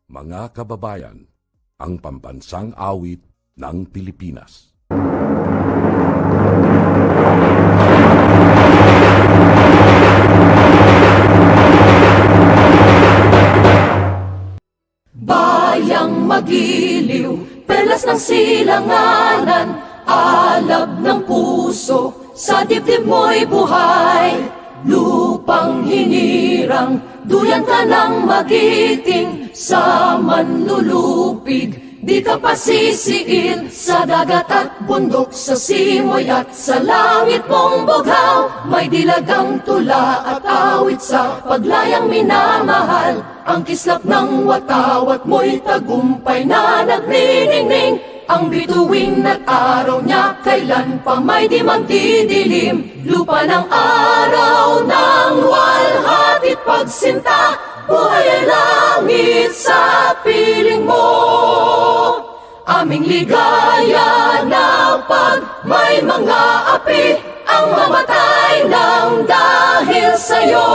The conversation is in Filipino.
Mga kababayan, ang pambansang awit ng Pilipinas. Bayang magiliw, perlas ng silanganan, alab ng puso, sa dibdib mo'y buhay. Lupang hinirang, duyan ka ng magiting, sa manlulupig, di ka pasisiil. Sa dagat at bundok, sa simoy at sa langit mong bughaw, may dilagang tula at awit sa paglayang minamahal. Ang kislap ng watawat mo'y tagumpay na nagniningning. Ang bituin at araw niya kailan pa may di magdidilim. Lupa ng araw ng luwalhati't pagsinta, buhay ay langit sa piling mo. Aming ligaya na pag may mga api ang mamatay ng dahil sa'yo.